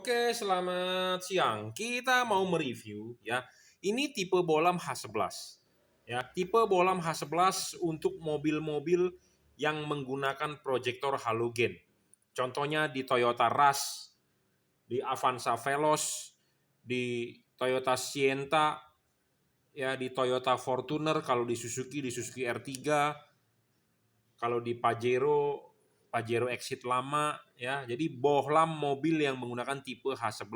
Oke, selamat siang. Kita mau mereview ya. Ini tipe bohlam H11. Ya, tipe bohlam H11 untuk mobil-mobil yang menggunakan proyektor halogen. Contohnya di Toyota Rush, di Avanza Veloz, di Toyota Sienta, ya di Toyota Fortuner, kalau di Suzuki R3, kalau di Pajero Exit lama ya. Jadi bohlam mobil yang menggunakan tipe H11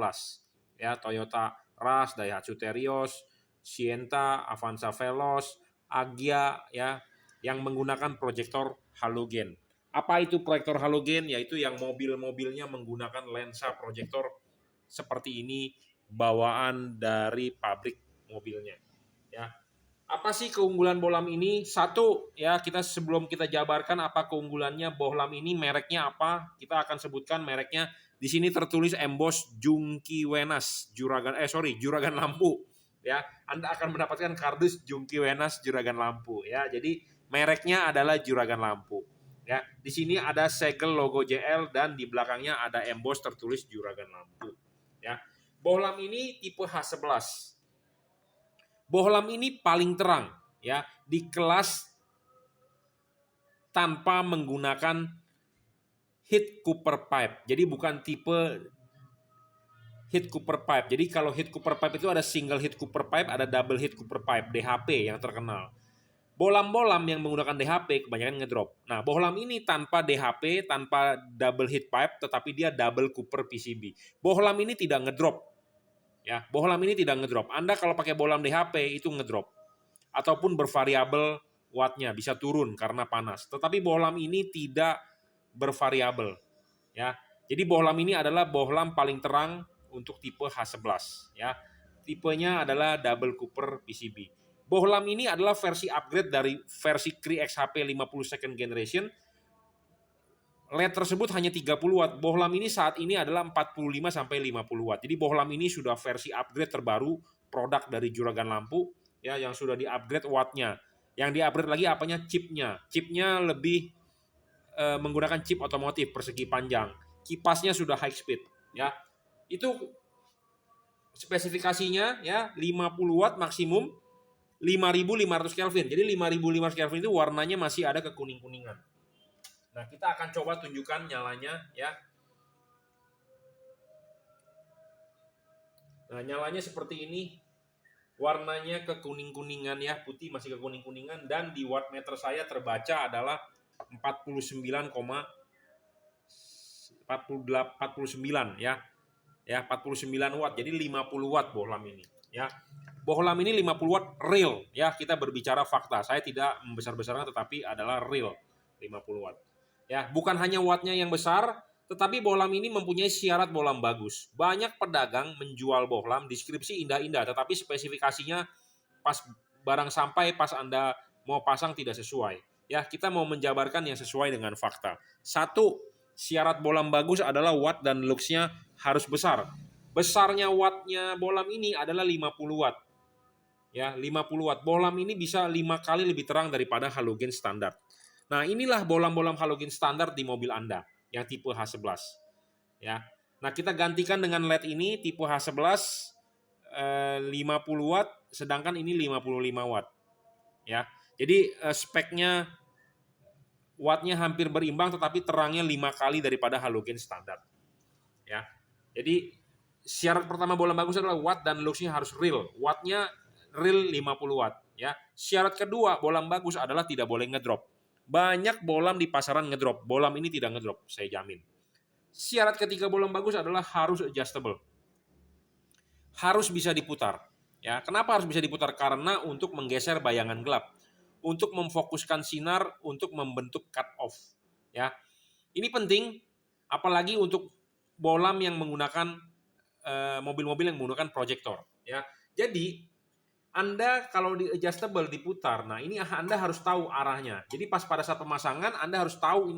ya, Toyota Rush, Daihatsu Terios, Sienta, Avanza Veloz, Agya ya, yang menggunakan proyektor halogen. Apa itu proyektor halogen? Yaitu yang mobil-mobilnya menggunakan lensa proyektor seperti ini, bawaan dari pabrik mobilnya ya. Apa sih keunggulan bohlam ini? Satu, ya sebelum kita jabarkan apa keunggulannya bohlam ini, mereknya apa? Kita akan sebutkan mereknya. Di sini tertulis emboss Jungki Wenas, juragan lampu. Ya, Anda akan mendapatkan kardus Jungki Wenas juragan lampu. Ya, jadi mereknya adalah juragan lampu. Ya, di sini ada segel logo JL dan di belakangnya ada emboss tertulis juragan lampu. Ya, bohlam ini tipe H11. Bohlam ini paling terang ya di kelas tanpa menggunakan heat cooper pipe. Jadi bukan tipe heat cooper pipe. Jadi kalau heat cooper pipe itu ada single heat cooper pipe, ada double heat cooper pipe, DHP yang terkenal. Bohlam-bohlam yang menggunakan DHP kebanyakan ngedrop. Nah, bohlam ini tanpa DHP, tanpa double heat pipe, tetapi dia double cooper PCB. Bohlam ini tidak ngedrop. Ya, bohlam ini tidak ngedrop. Anda kalau pakai bohlam DHP itu ngedrop. Ataupun bervariabel wattnya, bisa turun karena panas. Tetapi bohlam ini tidak bervariabel ya. Jadi bohlam ini adalah bohlam paling terang untuk tipe H11 ya. Tipenya adalah double cooper PCB. Bohlam ini adalah versi upgrade dari versi Cree XHP 50 second generation. LED tersebut hanya 30 watt. Bohlam ini saat ini adalah 45 sampai 50 watt. Jadi bohlam ini sudah versi upgrade terbaru, produk dari juragan lampu ya, yang sudah di-upgrade wattnya. Yang di-upgrade lagi apanya? Chipnya. Chipnya lebih menggunakan chip otomotif persegi panjang. Kipasnya sudah high speed ya. Itu spesifikasinya ya, 50 watt maksimum, 5500 Kelvin. Jadi 5500 Kelvin itu warnanya masih ada kekuning-kuningan. Nah, kita akan coba tunjukkan nyalanya ya. Nah, nyalanya seperti ini. Warnanya kekuning-kuningan ya, putih masih kekuning-kuningan, dan di wattmeter saya terbaca adalah 49,49 ya. Ya, 49 watt. Jadi 50 watt bohlam ini ya. Bohlam ini 50 watt real ya. Kita berbicara fakta. Saya tidak membesar-besarkan, tetapi adalah real 50 watt. Ya, bukan hanya wattnya yang besar, tetapi bohlam ini mempunyai syarat bohlam bagus. Banyak pedagang menjual bohlam deskripsi indah-indah, tetapi spesifikasinya pas barang sampai, pas Anda mau pasang tidak sesuai. Ya, kita mau menjabarkan yang sesuai dengan fakta. Satu, syarat bohlam bagus adalah watt dan luxnya harus besar. Besarnya wattnya bohlam ini adalah 50 watt. Ya, 50 watt. Bohlam ini bisa 5 kali lebih terang daripada halogen standar. Nah, inilah bohlam-bohlam halogen standar di mobil Anda yang tipe H11 ya. Nah, kita gantikan dengan LED ini tipe H11 50 watt, sedangkan ini 55 watt ya. Jadi speknya wattnya hampir berimbang, tetapi terangnya 5 kali daripada halogen standar ya. Jadi syarat pertama bohlam bagus adalah watt dan luxnya harus real. Wattnya real 50 watt ya. Syarat kedua bohlam bagus adalah tidak boleh ngedrop. Banyak bohlam di pasaran ngedrop, bohlam ini tidak ngedrop, saya jamin. Syarat ketiga bohlam bagus adalah harus adjustable. Harus bisa diputar. Ya, kenapa harus bisa diputar? Karena untuk menggeser bayangan gelap, untuk memfokuskan sinar, untuk membentuk cut off. Ya, ini penting, apalagi untuk bohlam yang menggunakan mobil-mobil yang menggunakan proyektor. Ya, jadi Anda kalau di adjustable diputar, nah ini Anda harus tahu arahnya. Jadi pas pada saat pemasangan Anda harus tahu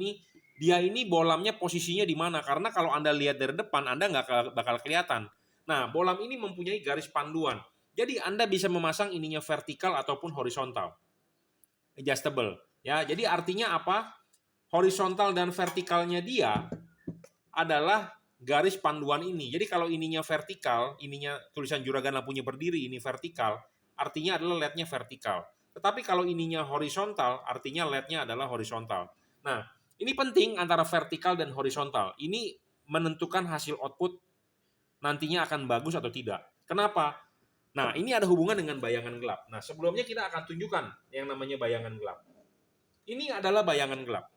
dia ini bohlamnya posisinya di mana. Karena kalau Anda lihat dari depan Anda nggak bakal kelihatan. Nah, bohlam ini mempunyai garis panduan. Jadi Anda bisa memasang ininya vertikal ataupun horizontal. Adjustable. Ya, jadi artinya apa? Horizontal dan vertikalnya dia adalah garis panduan ini. Jadi kalau ininya vertikal, ininya tulisan juragan lampunya berdiri, ini vertikal, artinya adalah LED-nya vertikal. Tetapi kalau ininya horizontal, artinya LED-nya adalah horizontal. Nah, ini penting antara vertikal dan horizontal. Ini menentukan hasil output nantinya akan bagus atau tidak. Kenapa? Nah, ini ada hubungan dengan bayangan gelap. Nah, sebelumnya kita akan tunjukkan yang namanya bayangan gelap. Ini adalah bayangan gelap.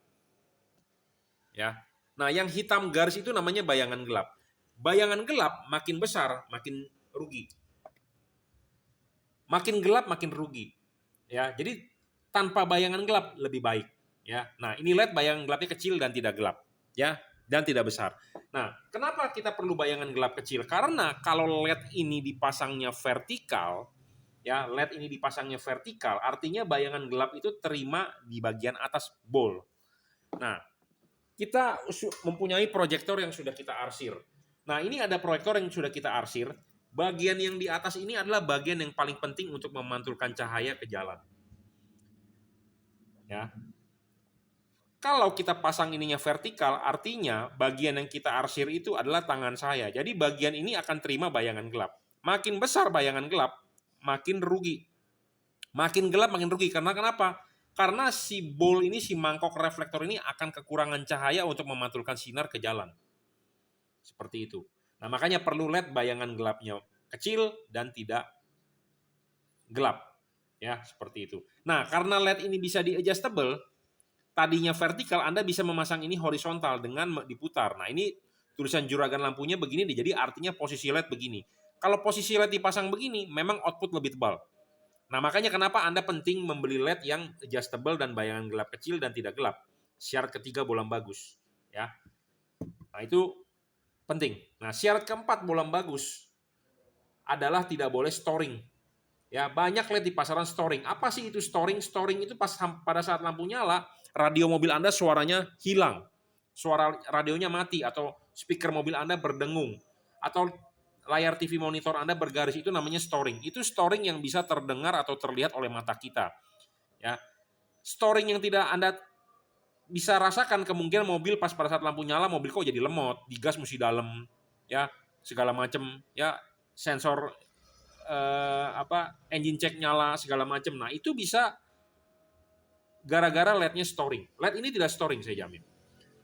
Ya. Nah, yang hitam garis itu namanya bayangan gelap. Bayangan gelap makin besar, makin rugi. Makin gelap, makin rugi. Ya, jadi tanpa bayangan gelap lebih baik. Ya, nah ini LED bayangan gelapnya kecil dan tidak gelap. Ya, dan tidak besar. Nah, kenapa kita perlu bayangan gelap kecil? Karena kalau LED ini dipasangnya vertikal, ya LED ini dipasangnya vertikal, artinya bayangan gelap itu terima di bagian atas bol. Nah, kita mempunyai proyektor yang sudah kita arsir. Nah, ini ada proyektor yang sudah kita arsir. Bagian yang di atas ini adalah bagian yang paling penting untuk memantulkan cahaya ke jalan. Ya. Kalau kita pasang ininya vertikal, artinya bagian yang kita arsir itu adalah tangan saya. Jadi bagian ini akan terima bayangan gelap. Makin besar bayangan gelap, makin rugi. Makin gelap, makin rugi. Karena kenapa? Karena si bol ini, si mangkok reflektor ini akan kekurangan cahaya untuk memantulkan sinar ke jalan. Seperti itu. Nah, makanya perlu LED bayangan gelapnya kecil dan tidak gelap. Ya, seperti itu. Nah, karena LED ini bisa di-adjustable, tadinya vertikal, Anda bisa memasang ini horizontal dengan diputar. Nah, ini tulisan juragan lampunya begini, jadi artinya posisi LED begini. Kalau posisi LED dipasang begini, memang output lebih tebal. Nah, makanya kenapa Anda penting membeli LED yang adjustable dan bayangan gelap kecil dan tidak gelap. Syarat ketiga bolam bagus. Ya. Nah, itu penting. Nah, syarat keempat bolam bagus adalah tidak boleh storing. Ya, banyak LED di pasaran storing. Apa sih itu storing? Storing itu pada saat lampu nyala, radio mobil Anda suaranya hilang. Suara radionya mati atau speaker mobil Anda berdengung. Atau layar TV monitor Anda bergaris, itu namanya storing. Itu storing yang bisa terdengar atau terlihat oleh mata kita. Ya. Storing yang tidak Anda bisa rasakan, kemungkinan mobil pas pada saat lampu nyala, mobil kok jadi lemot, digas mesti dalam, ya, segala macam, ya, sensor engine check nyala segala macam. Nah, itu bisa gara-gara LED-nya storing. LED ini tidak storing, saya jamin.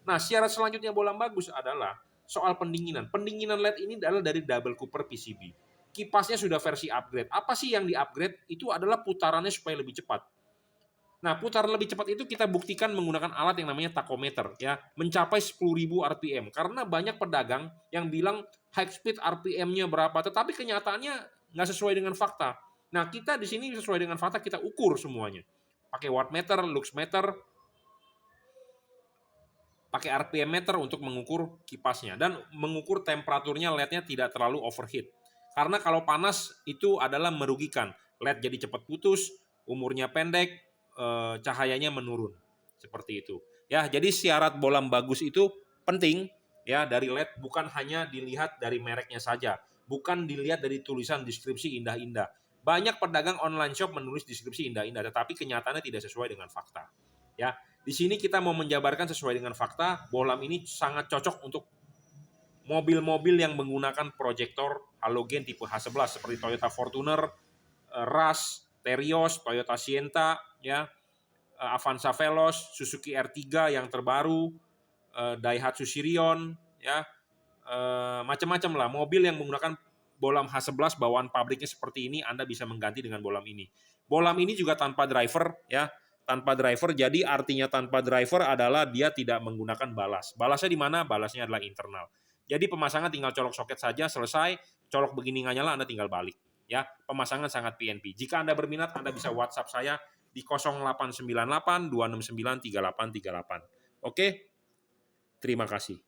Nah, syarat selanjutnya bolam bagus adalah soal pendinginan. Pendinginan LED ini adalah dari double cooper PCB. Kipasnya sudah versi upgrade. Apa sih yang di-upgrade? Itu adalah putarannya supaya lebih cepat. Nah, putaran lebih cepat itu kita buktikan menggunakan alat yang namanya tachometer, ya, mencapai 10.000 RPM. Karena banyak pedagang yang bilang high speed RPM-nya berapa, tetapi kenyataannya nggak sesuai dengan fakta. Nah, kita di sini sesuai dengan fakta, kita ukur semuanya. Pakai wattmeter, luxmeter, pakai RPM meter untuk mengukur kipasnya dan mengukur temperaturnya LED-nya tidak terlalu overheat. Karena kalau panas itu adalah merugikan. LED jadi cepat putus, umurnya pendek, cahayanya menurun. Seperti itu. Ya, jadi syarat bolam bagus itu penting ya dari LED, bukan hanya dilihat dari mereknya saja, bukan dilihat dari tulisan deskripsi indah-indah. Banyak pedagang online shop menulis deskripsi indah-indah, tetapi kenyataannya tidak sesuai dengan fakta. Ya, di sini kita mau menjabarkan sesuai dengan fakta, bohlam ini sangat cocok untuk mobil-mobil yang menggunakan proyektor halogen tipe H11 seperti Toyota Fortuner, Rush, Terios, Toyota Sienta, ya, Avanza Veloz, Suzuki R3 yang terbaru, Daihatsu Sirion, ya, macam-macam lah mobil yang menggunakan bohlam H11 bawaan pabriknya seperti ini, Anda bisa mengganti dengan bohlam ini. Bohlam ini juga tanpa driver, ya, tanpa driver. Jadi artinya tanpa driver adalah dia tidak menggunakan balas. Balasnya di mana? Balasnya adalah internal. Jadi pemasangan tinggal colok soket saja, selesai. Colok begini nggak nyala, Anda tinggal balik. Ya, pemasangan sangat PNP. Jika Anda berminat, Anda bisa WhatsApp saya di 0898 269 3838. Oke? Terima kasih.